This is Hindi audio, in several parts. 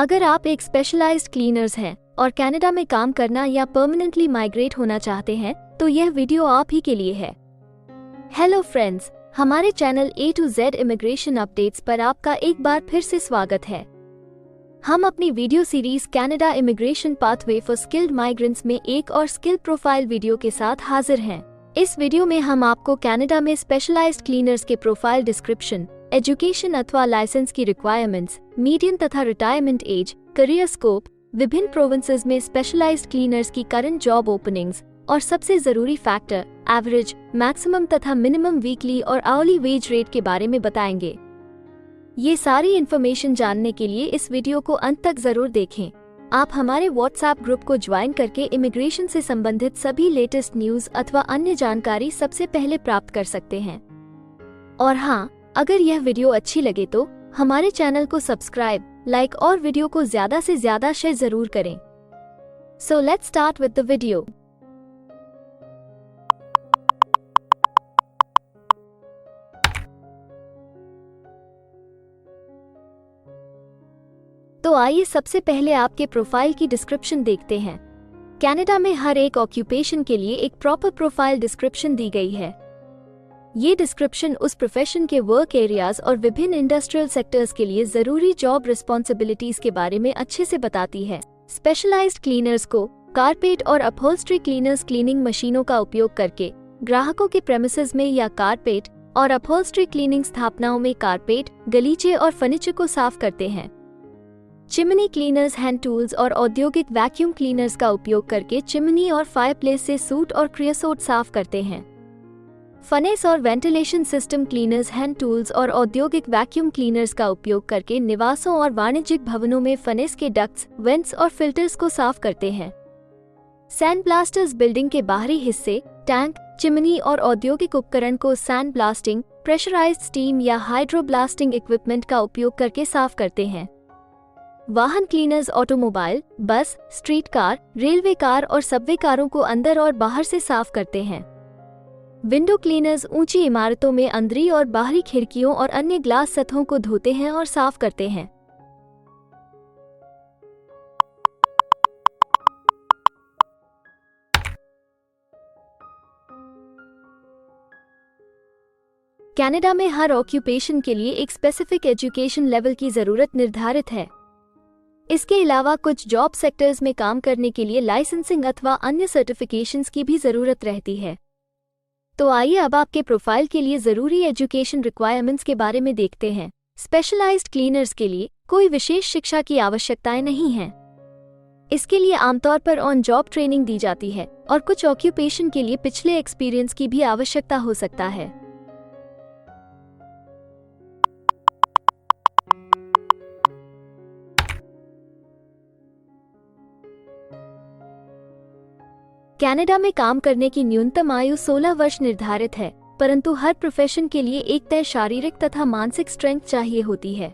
अगर आप एक स्पेशलाइज्ड क्लीनर्स हैं और कनाडा में काम करना या परमानेंटली माइग्रेट होना चाहते हैं तो यह वीडियो आप ही के लिए है। हेलो फ्रेंड्स, हमारे channel A to Z immigration updates पर आपका एक बार फिर से स्वागत है। हम अपनी video series Canada immigration pathway for skilled migrants में एक और स्किल प्रोफाइल वीडियो के साथ हाजिर हैं। इस वीडियो में हम आपको कनाडा में स्पेशलाइज्ड क्लीनर्स के प्रोफाइल डिस्क्रिप्शन, एजुकेशन अथवा लाइसेंस की रिक्वायरमेंट्स, मीडियम तथा रिटायरमेंट एज, करियर स्कोप, विभिन्न प्रोविंसेस में स्पेशलाइज्ड क्लीनर्स की करंट जॉब ओपनिंग्स और सबसे जरूरी फैक्टर एवरेज, मैक्सिमम तथा मिनिमम वीकली और आवरली वेज रेट के बारे में बताएंगे। ये सारी इन्फॉर्मेशन जानने के लिए इस वीडियो को अंत तक जरूर देखें। आप हमारे व्हाट्सएप ग्रुप को ज्वाइन करके इमिग्रेशन से संबंधित सभी लेटेस्ट न्यूज अथवा अन्य जानकारी सबसे पहले प्राप्त कर सकते हैं। और हाँ, अगर यह वीडियो अच्छी लगे तो हमारे चैनल को सब्सक्राइब, लाइक और वीडियो को ज्यादा से ज्यादा शेयर जरूर करें। So let's start with the video. तो आइए सबसे पहले आपके प्रोफाइल की डिस्क्रिप्शन देखते हैं। कनाडा में हर एक ऑक्यूपेशन के लिए एक प्रॉपर प्रोफाइल डिस्क्रिप्शन दी गई है। ये डिस्क्रिप्शन उस प्रोफेशन के वर्क एरियाज और विभिन्न इंडस्ट्रियल सेक्टर्स के लिए जरूरी जॉब रिस्पॉन्सिबिलिटीज के बारे में अच्छे से बताती है। स्पेशलाइज्ड क्लीनर्स को कारपेट और अपहोल्स्ट्री क्लीनर्स क्लीनिंग मशीनों का उपयोग करके ग्राहकों के प्रेमिसेस में या कारपेट और अपहोल्स्ट्री क्लीनिंग स्थापनाओं में कारपेट, गलीचे और फर्नीचर को साफ करते हैं। चिमनी क्लीनर्स हैंड टूल्स और औद्योगिक वैक्यूम क्लीनर्स का उपयोग करके चिमनी और फायरप्लेस से सूट और क्रियोसोट साफ करते हैं। फनेस और ventilation system cleaners hand tools और औद्योगिक वैक्यूम क्लीनर्स का उपयोग करके निवासों और वाणिज्यिक भवनों में फनेस के डक्ट्स, वेंट्स और फिल्टर्स को साफ करते हैं। सैंड ब्लास्टर्स बिल्डिंग के बाहरी हिस्से, टैंक, चिमनी और औद्योगिक उपकरण को सैंड ब्लास्टिंग, प्रेशराइज्ड स्टीम या हाइड्रो ब्लास्टिंग इक्विपमेंट का उपयोग करके साफ करते हैं। वाहन क्लीनर्स ऑटोमोबाइल, बस, स्ट्रीट कार, रेलवे कार और सबवे कारों को अंदर और बाहर से साफ करते हैं। विंडो क्लीनर्स ऊंची इमारतों में अंदरी और बाहरी खिड़कियों और अन्य ग्लास सतहों को धोते हैं और साफ करते हैं। कनाडा में हर ऑक्यूपेशन के लिए एक स्पेसिफिक एजुकेशन लेवल की जरूरत निर्धारित है। इसके अलावा कुछ जॉब सेक्टर्स में काम करने के लिए लाइसेंसिंग अथवा अन्य सर्टिफिकेशंस की भी जरूरत रहती है। तो आइए अब आपके प्रोफाइल के लिए जरूरी एजुकेशन रिक्वायरमेंट्स के बारे में देखते हैं। स्पेशलाइज्ड क्लीनर्स के लिए कोई विशेष शिक्षा की आवश्यकताएं नहीं हैं। इसके लिए आमतौर पर ऑन जॉब ट्रेनिंग दी जाती है और कुछ ऑक्यूपेशन के लिए पिछले एक्सपीरियंस की भी आवश्यकता हो सकता है। कनाडा में काम करने की न्यूनतम आयु 16 वर्ष निर्धारित है, परंतु हर प्रोफेशन के लिए एक तय शारीरिक तथा मानसिक स्ट्रेंथ चाहिए होती है।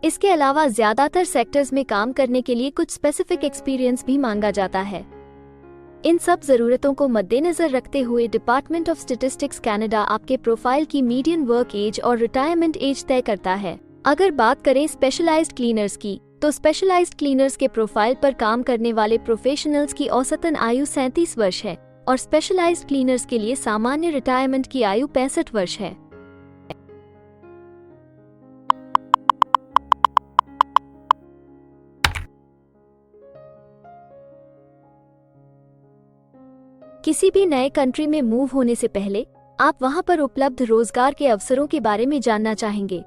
इसके अलावा ज्यादातर सेक्टर्स में काम करने के लिए कुछ स्पेसिफिक एक्सपीरियंस भी मांगा जाता है। इन सब जरूरतों को मद्देनजर रखते हुए डिपार्टमेंट ऑफ स्टैटिस्टिक्स कनाडा आपके प्रोफाइल की मीडियन वर्क एज और रिटायरमेंट एज तय करता है। अगर बात करें स्पेशलाइज्ड क्लीनर्स की, तो स्पेशलाइज्ड क्लीनर्स के प्रोफाइल पर काम करने वाले प्रोफेशनल्स की औसतन आयु 37 वर्ष है और स्पेशलाइज्ड क्लीनर्स के लिए सामान्य रिटायरमेंट की आयु 65 वर्ष है। किसी भी नए कंट्री में मूव होने से पहले आप वहां पर उपलब्ध रोजगार के अवसरों के बारे में जानना चाहेंगे।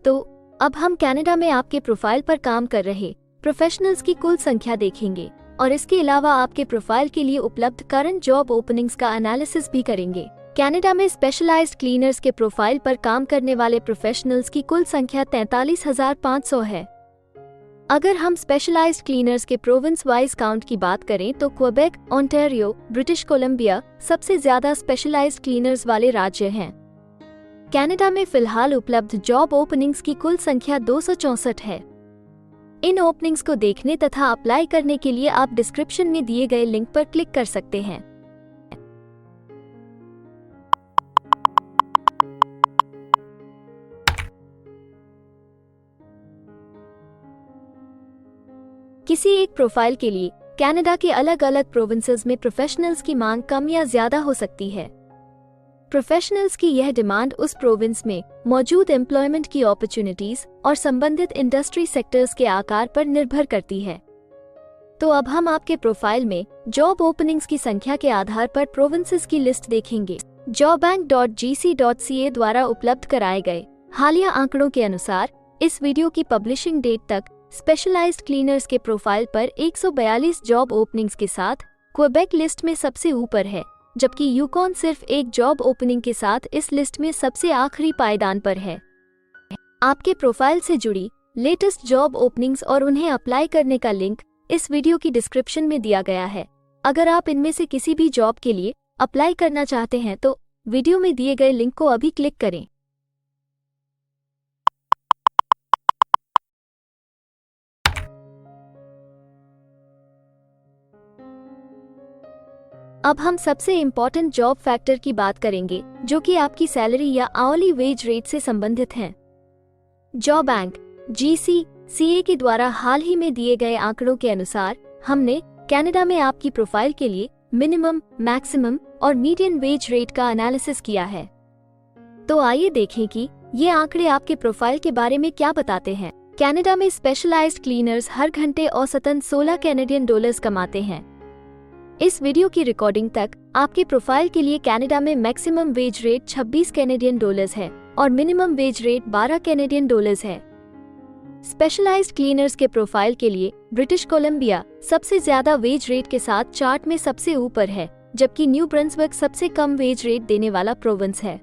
तो अब हम कनाडा में आपके प्रोफाइल पर काम कर रहे प्रोफेशनल्स की कुल संख्या देखेंगे और इसके अलावा आपके प्रोफाइल के लिए उपलब्ध करंट जॉब ओपनिंग्स का एनालिसिस भी करेंगे। कनाडा में स्पेशलाइज्ड क्लीनर्स के प्रोफाइल पर काम करने वाले प्रोफेशनल्स की कुल संख्या 43,500 है। अगर हम स्पेशलाइज्ड क्लीनर्स के प्रोविंस वाइज काउंट की बात करें तो क्वेबेक, ओंटारियो, ब्रिटिश कोलंबिया सबसे ज्यादा स्पेशलाइज्ड क्लीनर्स वाले राज्य हैं। कनाडा में फिलहाल उपलब्ध जॉब ओपनिंग्स की कुल संख्या 264 है। इन ओपनिंग्स को देखने तथा अप्लाई करने के लिए आप डिस्क्रिप्शन में दिए गए लिंक पर क्लिक कर सकते हैं। किसी एक प्रोफाइल के लिए कनाडा के अलग अलग प्रोविंसेस में प्रोफेशनल्स की मांग कम या ज्यादा हो सकती है। प्रोफेशनल्स की यह डिमांड उस प्रोविंस में मौजूद एम्प्लॉयमेंट की अपॉर्चुनिटीज और संबंधित इंडस्ट्री सेक्टर्स के आकार पर निर्भर करती है। तो अब हम आपके प्रोफाइल में जॉब ओपनिंग्स की संख्या के आधार पर प्रोविंसेस की लिस्ट देखेंगे। jobbank.gc.ca द्वारा उपलब्ध कराए गए हालिया आंकड़ों के अनुसार इस वीडियो की पब्लिशिंग डेट तक स्पेशलाइज्ड क्लीनर्स के प्रोफाइल पर 142 जॉब ओपनिंग्स के साथ क्वेबेक लिस्ट में सबसे ऊपर है, जबकि यूकॉन सिर्फ एक जॉब ओपनिंग के साथ इस लिस्ट में सबसे आखिरी पायदान पर है। आपके प्रोफाइल से जुड़ी लेटेस्ट जॉब ओपनिंग्स और उन्हें अप्लाई करने का लिंक इस वीडियो की डिस्क्रिप्शन में दिया गया है। अगर आप इनमें से किसी भी जॉब के लिए अप्लाई करना चाहते हैं तो वीडियो में दिए गए लिंक को अभी क्लिक करें। अब हम सबसे इम्पोर्टेंट जॉब फैक्टर की बात करेंगे, जो कि आपकी सैलरी या आवरली वेज रेट से संबंधित हैं। jobbank.gc.ca के द्वारा हाल ही में दिए गए आंकड़ों के अनुसार हमने कनाडा में आपकी प्रोफाइल के लिए मिनिमम, मैक्सिमम और मीडियन वेज रेट का एनालिसिस किया है। तो आइए देखें कि ये आंकड़े आपके प्रोफाइल के बारे में क्या बताते हैं। कनाडा में स्पेशलाइज्ड क्लीनर्स हर घंटे औसतन 16 कैनेडियन डॉलर्स कमाते हैं। इस वीडियो की रिकॉर्डिंग तक आपके प्रोफाइल के लिए कनाडा में maximum wage rate 26 Canadian dollars है और minimum wage rate 12 Canadian dollars है। स्पेशलाइज्ड क्लीनर्स के प्रोफाइल के लिए ब्रिटिश कोलंबिया सबसे ज्यादा वेज रेट के साथ चार्ट में सबसे ऊपर है, जबकि न्यू ब्रंसविक सबसे कम वेज रेट देने वाला प्रोविंस है।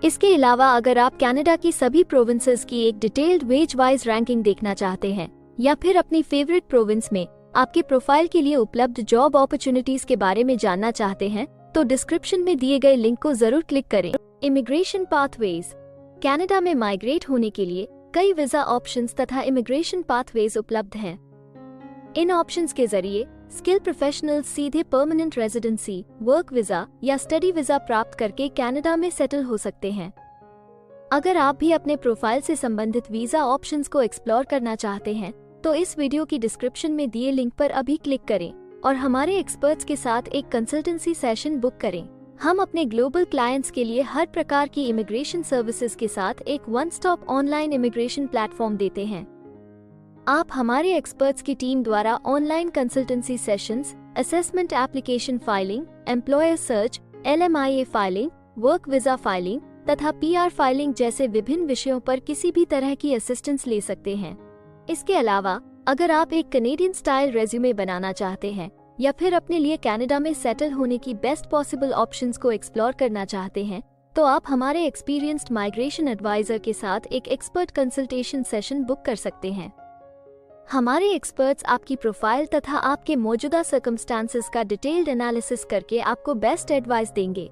इसके अलावा अगर आप कनाडा की सभी प्रोविंसेस की एक डिटेल्ड वेज वाइज रैंकिंग देखना चाहते हैं या फिर अपनी फेवरेट प्रोविंस में आपके प्रोफाइल के लिए उपलब्ध जॉब अपॉर्चुनिटीज के बारे में जानना चाहते हैं तो डिस्क्रिप्शन में दिए गए लिंक को जरूर क्लिक करें। Immigration pathways. कनाडा में माइग्रेट होने के लिए कई वीजा ऑप्शंस तथा इमिग्रेशन पाथवेज उपलब्ध हैं। इन ऑप्शंस के जरिए स्किल प्रोफेशनल्स सीधे परमानेंट रेजिडेंसी, वर्क वीजा या स्टडी वीजा प्राप्त करके कनाडा में सेटल हो सकते हैं। अगर आप भी अपने प्रोफाइल से संबंधित वीजा ऑप्शंस को एक्सप्लोर करना चाहते हैं तो इस वीडियो की डिस्क्रिप्शन में दिए लिंक पर अभी क्लिक करें और हमारे एक्सपर्ट्स के साथ एक कंसल्टेंसी सेशन बुक करें। हम अपने ग्लोबल क्लाइंट्स के लिए हर प्रकार की इमिग्रेशन सर्विसेज के साथ एक one stop online immigration platform देते हैं। आप हमारे एक्सपर्ट्स की टीम द्वारा online consultancy sessions, assessment application filing, employer search, LMIA filing, work visa filing तथा PR फाइलिंग जैसे विभिन्न विषयों पर किसी भी तरह की असिस्टेंस ले सकते हैं। इसके अलावा अगर आप एक कनेडियन स्टाइल रेज्यूमे बनाना चाहते हैं या फिर अपने लिए कनाडा में सेटल होने की बेस्ट पॉसिबल ऑप्शंस को एक्सप्लोर करना चाहते हैं तो आप हमारे एक्सपीरियंस्ड माइग्रेशन एडवाइजर के साथ एक एक्सपर्ट कंसल्टेशन सेशन बुक कर सकते हैं। हमारे एक्सपर्ट्स आपकी प्रोफाइल तथा आपके मौजूदा सर्कमस्टांसेस का डिटेल्ड एनालिसिस करके आपको बेस्ट एडवाइस देंगे।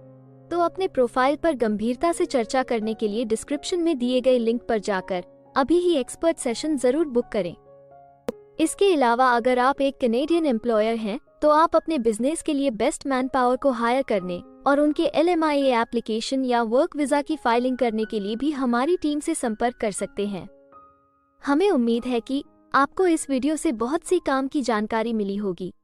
तो अपने प्रोफाइल पर गंभीरता से चर्चा करने के लिए डिस्क्रिप्शन में दिए गए लिंक पर जाकर अभी ही एक्सपर्ट सेशन जरूर बुक करें। इसके अलावा अगर आप एक कनेडियन एम्प्लॉयर हैं तो आप अपने बिजनेस के लिए बेस्ट मैन पावर को हायर करने और उनके LMIA एप्लीकेशन या वर्क वीजा की फाइलिंग करने के लिए भी हमारी टीम से संपर्क कर सकते हैं। हमें उम्मीद है कि आपको इस वीडियो से बहुत सी काम की जानकारी मिली होगी।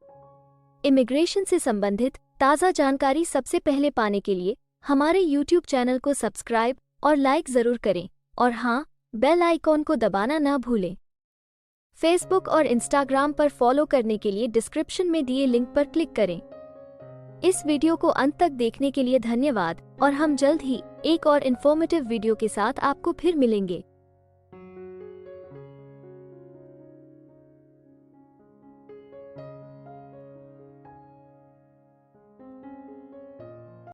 इमिग्रेशन से संबंधित ताज़ा जानकारी सबसे पहले पाने के लिए हमारे YouTube चैनल को सब्सक्राइब और लाइक जरूर करें और हाँ, बेल आइकॉन को दबाना ना भूलें। फेसबुक और इंस्टाग्राम पर फॉलो करने के लिए डिस्क्रिप्शन में दिए लिंक पर क्लिक करें। इस वीडियो को अंत तक देखने के लिए धन्यवाद और हम जल्द ही एक और इन्फॉर्मेटिव वीडियो के साथ आपको फिर मिलेंगे।